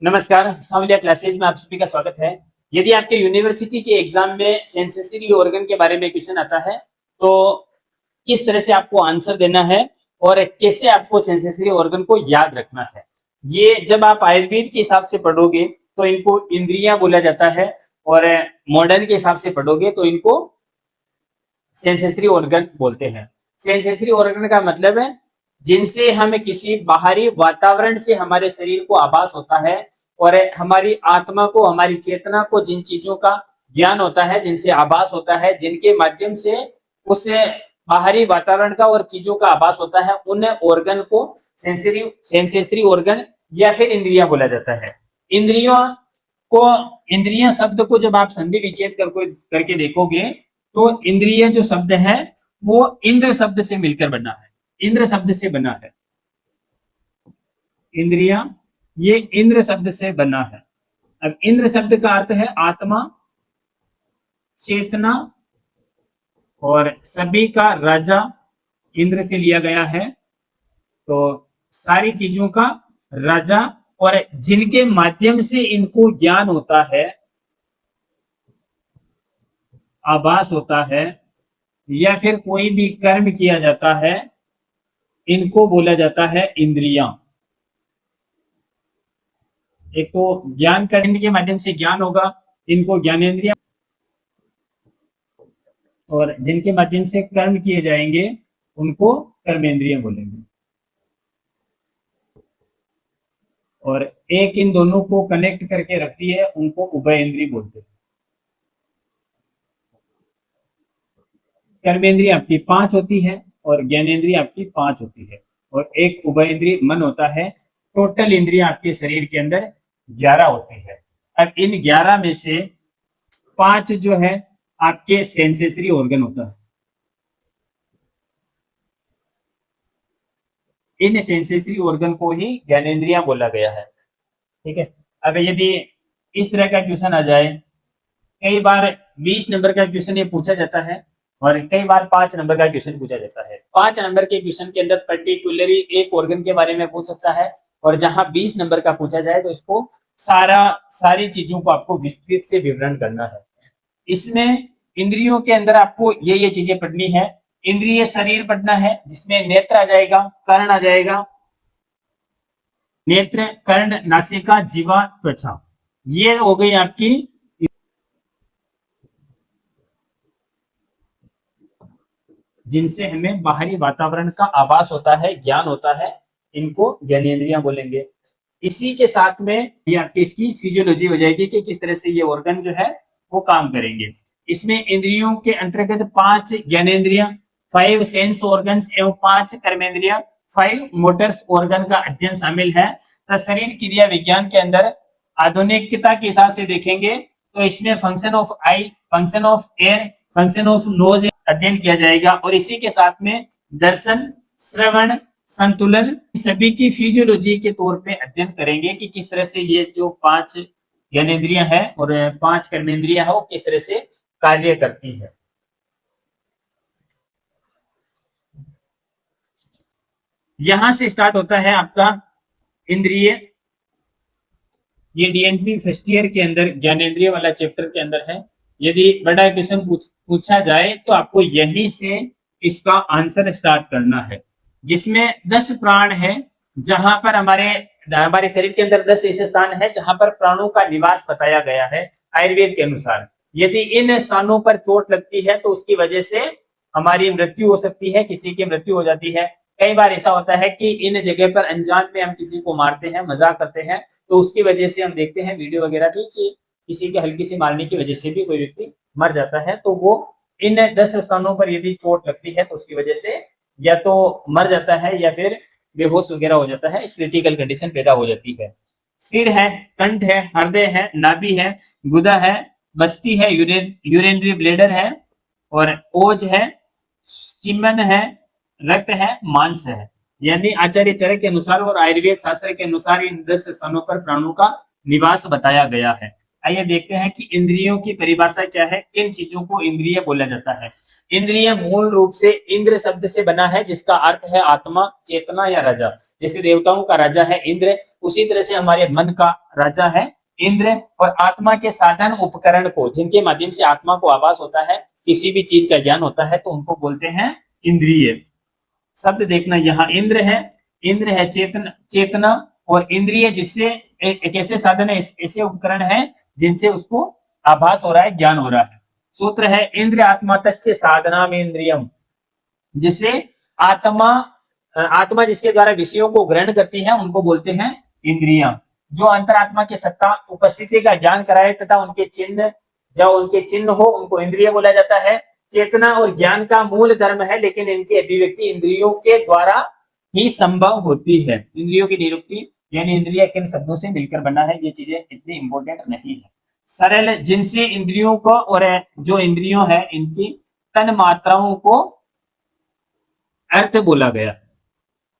नमस्कार, सावलिया क्लासेज में आप सभी का स्वागत है। यदि आपके यूनिवर्सिटी के एग्जाम में सेंसेसरी ऑर्गन के बारे में क्वेश्चन आता है तो किस तरह से आपको आंसर देना है और कैसे आपको सेंसेसरी ऑर्गन को याद रखना है, ये जब आप आयुर्वेद के हिसाब से पढ़ोगे तो इनको इंद्रियां बोला जाता है और मॉडर्न के हिसाब से पढ़ोगे तो इनको सेंसेसरी ऑर्गन बोलते हैं। सेंसेसरी ऑर्गन का मतलब है जिनसे हमें किसी बाहरी वातावरण से हमारे शरीर को आभास होता है और हमारी आत्मा को, हमारी चेतना को जिन चीजों का ज्ञान होता है, जिनसे आभास होता है, जिनके माध्यम से उस बाहरी वातावरण का और चीजों का आभास होता है, उन ऑर्गन को सेंसेसरी ऑर्गन या फिर इंद्रियां बोला जाता है। इंद्रियों को, इंद्रियां शब्द को जब आप संधि विच्छेद करके देखोगे तो इंद्रिय जो शब्द है वो इंद्र शब्द से मिलकर बना है, इंद्र शब्द से बना है। इंद्रिया ये इंद्र शब्द से बना है। अब इंद्र शब्द का अर्थ है आत्मा, चेतना और सभी का राजा इंद्र से लिया गया है। तो सारी चीजों का राजा और जिनके माध्यम से इनको ज्ञान होता है, आभास होता है या फिर कोई भी कर्म किया जाता है, इनको बोला जाता है इंद्रियां। एक तो ज्ञान करने के माध्यम से ज्ञान होगा, इनको ज्ञानेंद्रिय, और जिनके माध्यम से कर्म किए जाएंगे उनको कर्मेंद्रिय बोलेंगे। और एक इन दोनों को कनेक्ट करके रखती है, उनको उभय इंद्रिय बोलते हैं। कर्मेंद्रिय आपकी 5 होती है और ज्ञानेंद्रिय आपकी 5 होती है और एक उभय इंद्रिय मन होता है। टोटल इंद्रिय आपके शरीर के अंदर 11 होती है। अब इन 11 में से 5 जो है आपके सेंसेसरी ऑर्गन होता है। इन सेंसेसरी ऑर्गन को ही ज्ञानेंद्रियां बोला गया है। ठीक है। अब यदि इस तरह का क्वेश्चन आ जाए, कई बार 20 नंबर का क्वेश्चन ये पूछा जाता है और कई बार 5 नंबर का क्वेश्चन पूछा जाता है। 5 नंबर के क्वेश्चन के अंदर पर्टिकुलरली एक ऑर्गन के बारे में पूछ सकता है और जहां 20 नंबर का पूछा जाए तो इसको सारी चीजों को आपको विस्तृत से विवरण करना है। इसमें इंद्रियों के अंदर आपको ये चीजें पढ़नी है। इंद्रिय शरीर पढ़ना है जिसमें नेत्र आ जाएगा, कर्ण आ जाएगा, नेत्र, कर्ण, नासिका, जीवा, त्वचा, ये हो गई आपकी। जिनसे हमें बाहरी वातावरण का आभास होता है, ज्ञान होता है, इनको ज्ञानेंद्रियां बोलेंगे। इसी के साथ में ये आपकी इसकी फिजियोलॉजी हो जाएगी कि किस तरह से ये ऑर्गन जो है वो काम करेंगे। इसमें इंद्रियों के अंतर्गत 5 ज्ञानेंद्रियां, 5 सेंस ऑर्गन्स एवं 5 कर्मेंद्रियां, 5 मोटर्स ऑर्गन का अध्ययन शामिल है। तो शरीर क्रिया विज्ञान के अंदर आधुनिकता के हिसाब से देखेंगे तो इसमें function of I, function of air, function of nose अध्ययन किया जाएगा और इसी के साथ में दर्शन, श्रवण, संतुलन, सभी की फिजियोलॉजी के तौर पे अध्ययन करेंगे कि किस तरह से ये जो 5 ज्ञानेंद्रियां है और 5 कर्मेंद्रियां है वो किस तरह से कार्य करती है। यहां से स्टार्ट होता है आपका इंद्रिय। ये डीएनपी फर्स्ट ईयर के अंदर ज्ञानेंद्रिय वाला चैप्टर के अंदर है। यदि बड़ा क्वेश्चन पूछा जाए तो आपको यहीं से इसका आंसर स्टार्ट करना है, जिसमें 10 प्राण है, जहां पर हमारे शरीर के अंदर 10 ऐसे स्थान है जहां पर प्राणों का निवास बताया गया है आयुर्वेद के अनुसार। यदि इन स्थानों पर चोट लगती है तो उसकी वजह से हमारी मृत्यु हो सकती है, किसी की मृत्यु हो जाती है। कई बार ऐसा होता है कि इन जगह पर अनजान में हम किसी को मारते हैं, मजाक करते हैं, तो उसकी वजह से हम देखते हैं वीडियो वगैरह की कि किसी के हल्की सी मारने की वजह से भी कोई व्यक्ति मर जाता है। तो वो इन 10 स्थानों पर यदि चोट लगती है तो उसकी वजह से या तो मर जाता है या फिर बेहोश वगैरह हो जाता है, क्रिटिकल कंडीशन पैदा हो जाती है। सिर है, कंठ है, हृदय है, नाभि है, गुदा है, बस्ती है, यूरिनरी ब्लेडर है और ओज है, चिमन है, रक्त है, मांस है। यानी आचार्य चरक के अनुसार और आयुर्वेद शास्त्र के अनुसार इन 10 स्थानों पर प्राणों का निवास बताया गया है। आइए देखते हैं कि इंद्रियों की परिभाषा क्या है, किन चीजों को इंद्रिय बोला जाता है। इंद्रिय मूल रूप से इंद्र शब्द से बना है, जिसका अर्थ है आत्मा, चेतना या राजा। जैसे देवताओं का राजा है इंद्र, उसी तरह से हमारे मन का राजा है इंद्र। और आत्मा के साधन उपकरण को, जिनके माध्यम से आत्मा को आभास होता है, किसी भी चीज का ज्ञान होता है, तो उनको बोलते हैं इंद्रिय। शब्द देखना, यहाँ इंद्र है, इंद्र है चेतना, चेतना और इंद्रिय जिससे एक ऐसे साधन है, ऐसे उपकरण है जिनसे उसको आभास हो रहा है, ज्ञान हो रहा है। सूत्र है इंद्र आत्मा तस्य साधना में इंद्रियम, जिससे आत्मा आत्मा जिसके द्वारा विषयों को ग्रहण करती है उनको बोलते हैं इंद्रियां। जो अंतरात्मा की सत्ता उपस्थिति का ज्ञान कराए तथा उनके चिन्ह, जब उनके चिन्ह हो, उनको इंद्रिय बोला जाता है। चेतना और ज्ञान का मूल धर्म है, लेकिन इनकी अभिव्यक्ति इंद्रियों के द्वारा ही संभव होती है। इंद्रियों की निरुक्ति यानी इंद्रिय किन शब्दों से मिलकर बना है, ये चीजें इतनी इंपॉर्टेंट नहीं है। सरल, जिनसे इंद्रियों को, और जो इंद्रियों है इनकी तन मात्राओं को अर्थ बोला गया,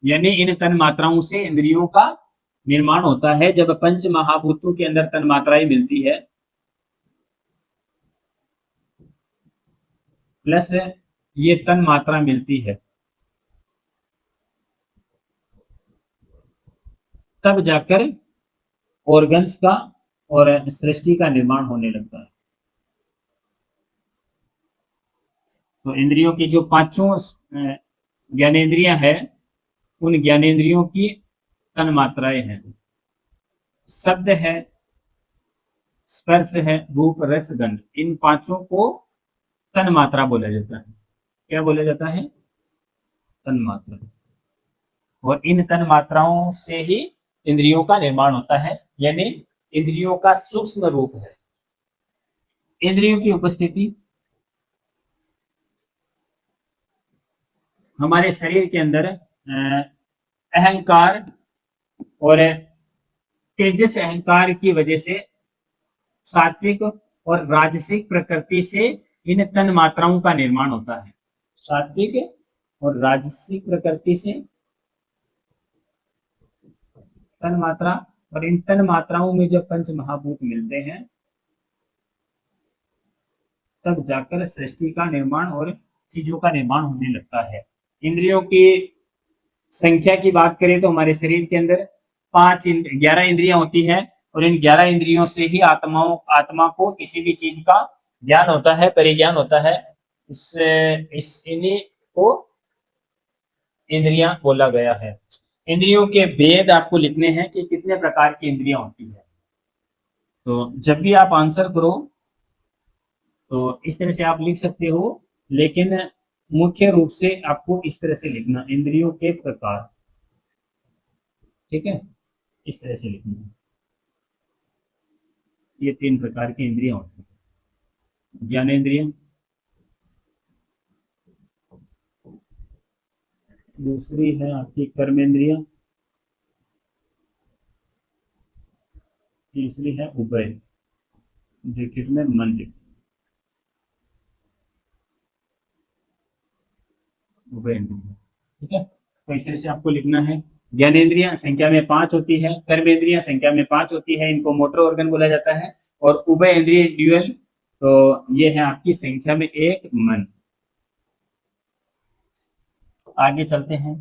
यानी इन तन मात्राओं से इंद्रियों का निर्माण होता है। जब पंच महाभूतों के अंदर तन मात्राएं मिलती है प्लस ये तन मात्रा मिलती है, तब जाकर ऑर्गन्स का और सृष्टि का निर्माण होने लगता है। तो इंद्रियों की जो पांचों ज्ञानेंद्रियां हैं, उन ज्ञानेंद्रियों की तन मात्राएं हैं। शब्द है, स्पर्श है, रूप, रस, गंध, इन पांचों को तन मात्रा बोला जाता है। क्या बोला जाता है? तन मात्रा। और इन तन मात्राओं से ही इंद्रियों का निर्माण होता है, यानी इंद्रियों का सूक्ष्म रूप है। इंद्रियों की उपस्थिति हमारे शरीर के अंदर अहंकार और तेजस अहंकार की वजह से सात्विक और राजसिक प्रकृति से इन तन मात्राओं का निर्माण होता है। सात्विक और राजसिक प्रकृति से तन मात्रा, और इन तन मात्राओं में जब पंच महाभूत मिलते हैं तब जाकर सृष्टि का निर्माण और चीजों का निर्माण होने लगता है। इंद्रियों की संख्या की बात करें तो हमारे शरीर के अंदर 11 इंद्रियां होती है, और इन 11 इंद्रियों से ही आत्मा को किसी भी चीज का ज्ञान होता है, परिज्ञान होता है। इन्हीं को इंद्रियां बोला गया है। इंद्रियों के भेद आपको लिखने हैं कि कितने प्रकार की इंद्रियां होती है। तो जब भी आप आंसर करो तो इस तरह से आप लिख सकते हो, लेकिन मुख्य रूप से आपको इस तरह से लिखना, इंद्रियों के प्रकार। ठीक है, इस तरह से लिखना। ये 3 प्रकार की इंद्रियां होती है। ज्ञानेंद्रिय, दूसरी है आपकी कर्मेंद्रिय, तीसरी है उभय, ब्रैकेट में मन लिख, उभय इंद्रिय। ठीक है, तो इस तरह से आपको लिखना है। ज्ञानेंद्रियां संख्या में 5 होती है, कर्मेंद्रियां संख्या में 5 होती है, इनको मोटर ऑर्गन बोला जाता है। और उभय इंद्रिय ड्यूअल, तो ये है आपकी संख्या में 1 मन। आगे चलते हैं।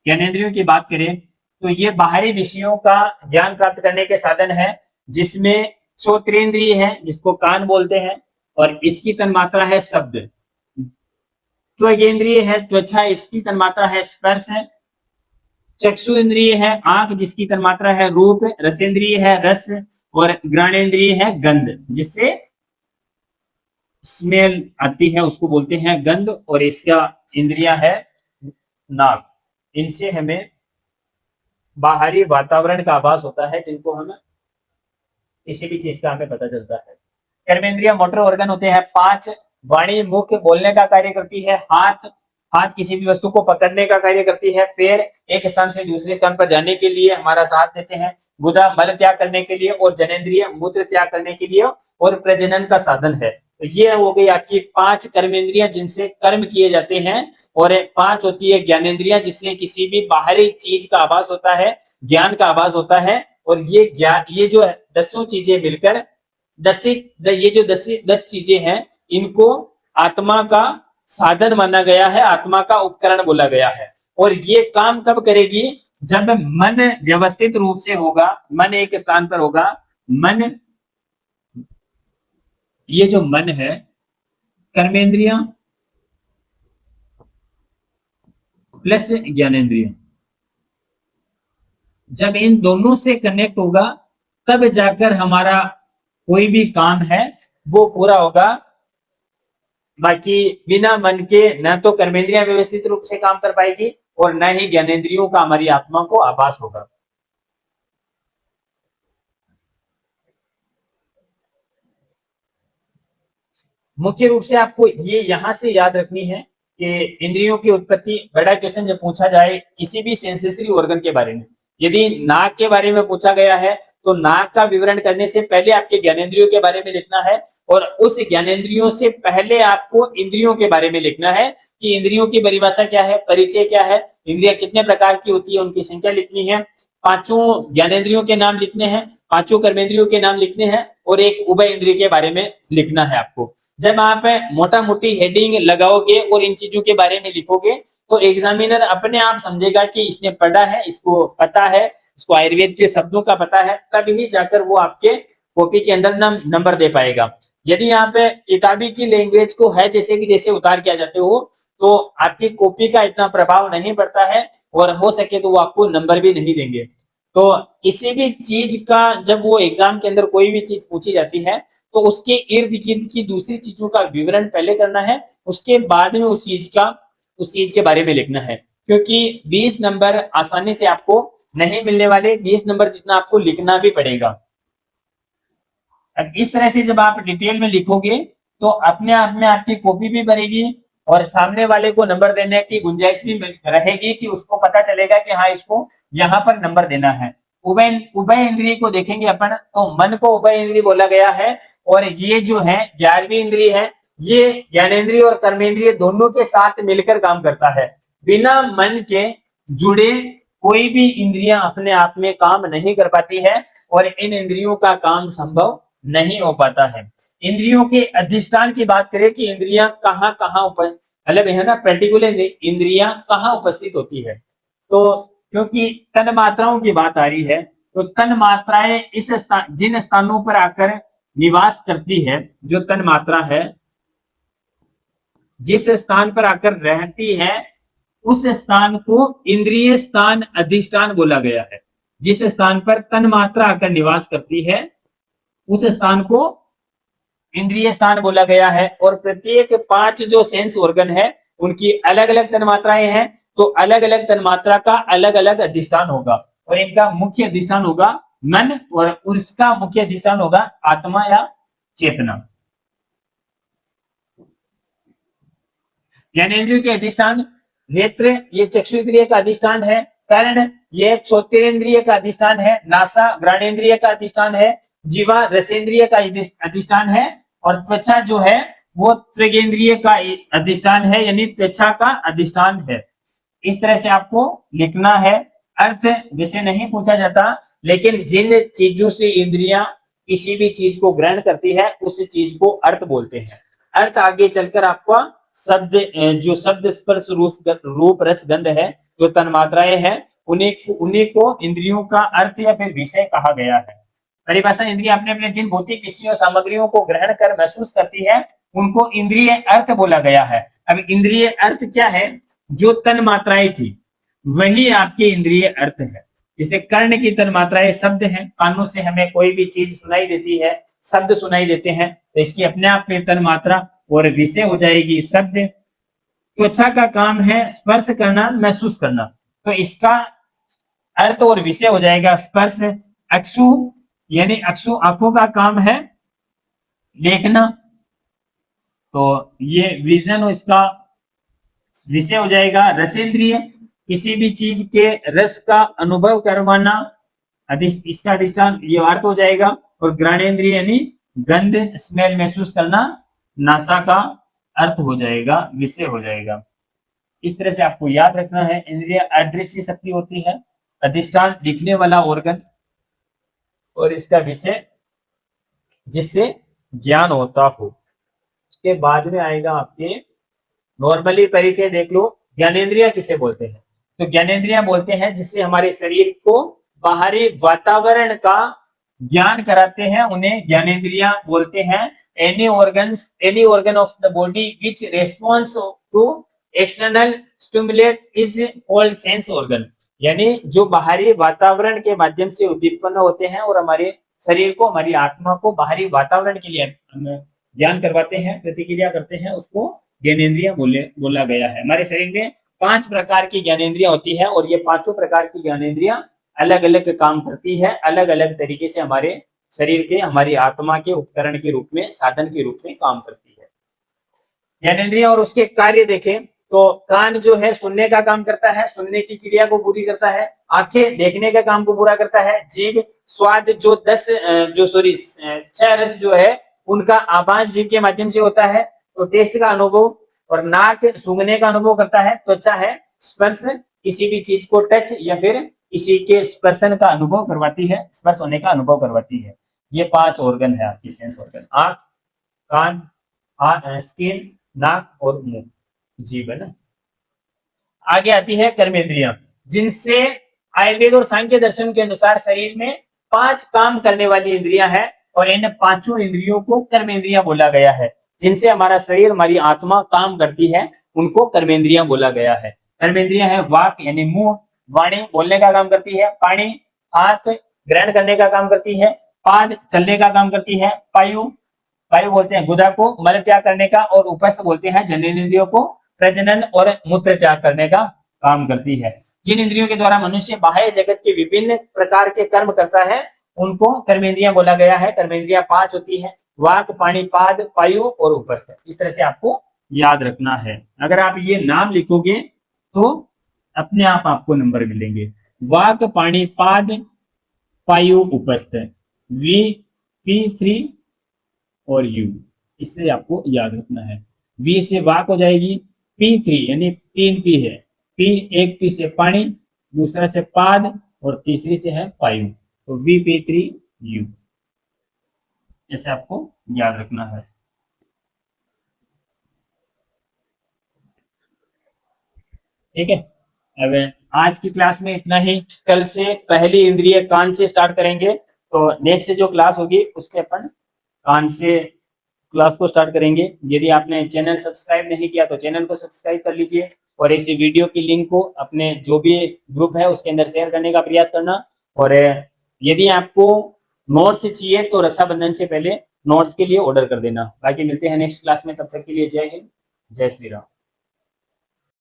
ज्ञानेंद्रियों की बात करें तो ये बाहरी विषयों का ज्ञान प्राप्त करने के साधन है, जिसमें श्रोत्रेंद्रिय है, जिसको कान बोलते हैं, और इसकी तन्मात्रा है शब्द। त्वगेंद्रिय है त्वचा, इसकी तन्मात्रा है स्पर्श है। चक्षु इंद्रिय है आंख, जिसकी तन्मात्रा है रूप। रसेंद्रिय है रस, और घ्राणेन्द्रिय है गंध, जिससे स्मेल आती है, उसको बोलते हैं गंध। और इसका इंद्रिया है नाक। इनसे हमें बाहरी वातावरण का आभास होता है, जिनको हम किसी भी चीज का हमें पता चलता है। कर्मेंद्रिय मोटर ऑर्गन होते हैं 5। वाणी मुख बोलने का कार्य करती है। हाथ किसी भी वस्तु को पकड़ने का कार्य करती है। पैर एक स्थान से दूसरे स्थान पर जाने के लिए हमारा साथ देते हैं। गुदा मल त्याग करने के लिए, और जनेंद्रिय मूत्र त्याग करने के लिए और प्रजनन का साधन है। तो ये हो गई आपकी 5 कर्मेंद्रियां, जिनसे कर्म किए जाते हैं। और 5 होती है ज्ञानेंद्रियां, जिससे किसी भी बाहरी चीज का आभास होता है, ज्ञान का आभास होता है। और ये जो 10 चीजें मिलकर ये जो 10 चीजें हैं, इनको आत्मा का साधन माना गया है, आत्मा का उपकरण बोला गया है। और ये काम कब करेगी? जब मन व्यवस्थित रूप से होगा, मन एक स्थान पर होगा। मन, ये जो मन है, कर्मेंद्रिया प्लस ज्ञानेंद्रिय, जब इन दोनों से कनेक्ट होगा तब जाकर हमारा कोई भी काम है वो पूरा होगा। बाकी बिना मन के न तो कर्मेंद्रियां व्यवस्थित रूप से काम कर पाएगी और न ही ज्ञानेंद्रियों का हमारी आत्मा को आभास होगा। मुख्य रूप से आपको ये यहां से याद रखनी है कि इंद्रियों की उत्पत्ति, बड़ा क्वेश्चन जब पूछा जाए किसी भी सेंसेसरी ऑर्गन के बारे में, यदि नाक के बारे में पूछा गया है तो नाक का विवरण करने से पहले आपके ज्ञानेंद्रियों के बारे में लिखना है, और उस ज्ञानेंद्रियों से पहले आपको इंद्रियों के बारे में लिखना है कि इंद्रियों की परिभाषा क्या है, परिचय क्या है, इंद्रिया कितने प्रकार की होती है, उनकी संख्या लिखनी है, पांचों ज्ञानेंद्रियों के नाम लिखने हैं, पांचों कर्मेंद्रियों के नाम लिखने हैं, और एक उभय इंद्रिय के बारे में लिखना है आपको। जब आप मोटा मोटी हेडिंग लगाओगे और इन चीजों के बारे में लिखोगे तो एग्जामिनर अपने आप समझेगा कि इसने पढ़ा है, इसको पता है, इसको आयुर्वेद के शब्दों का पता है, तभी जाकर वो आपके कॉपी के अंदर नंबर दे पाएगा। यदि आप किताबी की लैंग्वेज को है जैसे कि जैसे उतार के आ जाते हो तो आपकी कॉपी का इतना प्रभाव नहीं पड़ता है, और हो सके तो वो आपको नंबर भी नहीं देंगे। तो किसी भी चीज का जब वो एग्जाम के अंदर कोई भी चीज पूछी जाती है तो उसके इर्द गिर्द की दूसरी चीजों का विवरण पहले करना है, उसके बाद में उस चीज के बारे में लिखना है, क्योंकि 20 नंबर आसानी से आपको नहीं मिलने वाले, 20 नंबर जितना आपको लिखना भी पड़ेगा। अब इस तरह से जब आप डिटेल में लिखोगे तो अपने आप में आपकी कॉपी भी भरेगी और सामने वाले को नंबर देने की गुंजाइश भी रहेगी कि उसको पता चलेगा कि हाँ इसको यहाँ पर नंबर देना है। उभय उभय इंद्रिय को देखेंगे अपन तो मन को उभय इंद्रिय बोला गया है, और ये जो है 11वीं इंद्रिय है, ये ज्ञानेंद्रिय और कर्मेंद्रिय दोनों के साथ मिलकर काम करता है। बिना मन के जुड़े कोई भी इंद्रियां अपने आप में काम नहीं कर पाती है, और इन इंद्रियों का काम संभव नहीं हो पाता है। इंद्रियों के अधिष्ठान की बात करें कि इंद्रियां कहाँ कहाँ मतलब है ना, पर्टिकुलर इंद्रियां कहाँ उपस्थित होती है, तो क्योंकि तन मात्राओं की बात आ रही है तो तन मात्राएं इस जिन स्थानों पर आकर निवास करती है, जो तन मात्रा है जिस स्थान पर आकर रहती है उस स्थान को इंद्रिय स्थान अधिष्ठान बोला गया है। जिस स्थान पर तन मात्रा आकर निवास करती है उस स्थान को इंद्रिय स्थान बोला गया है। और प्रत्येक 5 जो सेंस ऑर्गन है उनकी अलग अलग तन्मात्राएं हैं, तो अलग अलग तन्मात्रा का अलग अलग अधिष्ठान होगा, और इनका मुख्य अधिष्ठान होगा मन, और उसका मुख्य अधिष्ठान होगा आत्मा या चेतना। ज्ञानेंद्रिय के अधिष्ठान नेत्र, ये चक्षु इंद्रिय का अधिष्ठान है। कर्ण, ये श्रोतेंद्रिय का अधिष्ठान है। नासा घ्राणेन्द्रिय का अधिष्ठान है। जीवा रसेंद्रिय का अधिष्ठान है, और त्वचा जो है वो त्रिगेंद्रिय का अधिष्ठान है, यानी त्वचा का अधिष्ठान है। इस तरह से आपको लिखना है। अर्थ वैसे नहीं पूछा जाता, लेकिन जिन चीजों से इंद्रियां किसी भी चीज को ग्रहण करती है उस चीज को अर्थ बोलते हैं। अर्थ आगे चलकर आपका शब्द, जो शब्द स्पर्श रूप रस गंध है, जो तन्मात्राएं हैं, उन्हीं को इंद्रियों का अर्थ या फिर विषय कहा गया है। परिभाषा, इंद्रिय अपने अपने जिन भौतिक विषयों सामग्रियों को ग्रहण कर महसूस करती है उनको इंद्रिय अर्थ बोला गया है। अब इंद्रिय अर्थ क्या है? जो तन मात्राएं थी वही आपके इंद्रिय अर्थ है। जैसे कर्ण की तन मात्राएं शब्द हैं, कानों से हमें कोई भी चीज सुनाई देती है, शब्द सुनाई देते हैं, तो इसकी अपने आप में तन मात्रा और विषय हो जाएगी शब्द। त्वचा का काम है स्पर्श करना, महसूस करना, तो इसका अर्थ और विषय हो जाएगा स्पर्श। अक्षु यानी अक्षु आंखों का काम है देखना, तो ये विजन इसका विषय हो जाएगा। रसेंद्रिय, किसी भी चीज के रस का अनुभव करवाना, इसका अधिष्ठान ये अर्थ हो जाएगा। और घ्राणेन्द्रिय यानी गंध स्मेल महसूस करना, नासा का अर्थ हो जाएगा, विषय हो जाएगा। इस तरह से आपको याद रखना है। इंद्रिय अदृश्य शक्ति होती है, अधिष्ठान दिखने वाला ऑर्गन, और इसका विषय जिससे ज्ञान होता हो। उसके बाद में आएगा आपके नॉर्मली परिचय देख लो, ज्ञानेंद्रिया किसे बोलते हैं? तो ज्ञानेंद्रिया बोलते हैं जिससे हमारे शरीर को बाहरी वातावरण का ज्ञान कराते हैं, उन्हें ज्ञानेंद्रिया बोलते हैं। Any organ of the body which response to external stimulate is called sense organ. यानी जो बाहरी वातावरण के माध्यम से उत्पन्न होते हैं और हमारे शरीर को, हमारी आत्मा को बाहरी वातावरण के लिए ज्ञान करवाते हैं, प्रतिक्रिया करते हैं, उसको ज्ञानेंद्रिया बोला गया है। हमारे शरीर में 5 प्रकार की ज्ञानेंद्रिया होती है और ये पांचों प्रकार की ज्ञानेंद्रिया अलग अलग काम करती है, अलग अलग तरीके से हमारे शरीर के, हमारी आत्मा के उपकरण के रूप में, साधन के रूप में काम करती है ज्ञानेंद्रिया। और उसके कार्य देखें तो कान जो है सुनने का काम करता है, सुनने की क्रिया को पूरी करता है। आंखें देखने का काम को पूरा करता है। जीभ स्वाद जो 6 रस जो है उनका आभास जीभ के माध्यम से होता है, तो टेस्ट का अनुभव। और नाक सूंघने का अनुभव करता है। त्वचा है स्पर्श, किसी भी चीज को टच या फिर किसी के स्पर्शन का अनुभव करवाती है, स्पर्श होने का अनुभव करवाती है। ये 5 ऑर्गन है आपकी सेंस ऑर्गन, आंख, कान, स्किन, नाक और मुंह, जीभ है ना। आगे आती है कर्मेंद्रियां, जिनसे आयुर्वेद और सांख्य दर्शन के अनुसार शरीर में 5 काम करने वाली इंद्रियां हैं और इन पांचों इंद्रियों को कर्मेंद्रियां बोला गया है। जिनसे हमारा शरीर, हमारी आत्मा काम करती है, उनको कर्मेंद्रियां बोला गया है। कर्मेंद्रियां है वाक यानी मुंह, वाणी बोलने का काम करती है, पाणी हाथ ग्रहण करने का काम करती है, पाद चलने का काम करती है, पायु वायु बोलते हैं गुदा को मल त्याग करने का, और उपस्थ बोलते हैं जननेंद्रियों को प्रजनन और मूत्र त्याग करने का काम करती है। जिन इंद्रियों के द्वारा मनुष्य बाह्य जगत के विभिन्न प्रकार के कर्म करता है उनको कर्मेंद्रियां बोला गया है। कर्मेंद्रियां 5 होती है, वाक, पाणी, पाद, पायु और उपस्थ। इस तरह से आपको याद रखना है। अगर आप ये नाम लिखोगे तो अपने आप आपको नंबर मिलेंगे। वाक, पाणी, पाद, पायु, उपस्थ, P3 और U। इससे आपको याद रखना है। V से वाक हो जाएगी, P3 यानी 3 P है, एक P से पानी, दूसरा से पाद और तीसरी से है पायु, तो VP3U। ऐसे आपको याद रखना है। ठीक है, अब आज की क्लास में इतना ही। कल से पहली इंद्रिय कान से स्टार्ट करेंगे, तो नेक्स्ट जो क्लास होगी उसके अपन कान से क्लास को स्टार्ट करेंगे। यदि आपने चैनल सब्सक्राइब नहीं किया तो चैनल को सब्सक्राइब कर लीजिए और इस वीडियो की लिंक को अपने जो भी ग्रुप है उसके अंदर शेयर करने का प्रयास करना। और यदि आपको नोट्स चाहिए तो रक्षाबंधन से पहले नोट्स के लिए ऑर्डर कर देना। बाकी मिलते हैं नेक्स्ट क्लास में, तब तक के लिए जय हिंद, जय श्री राम।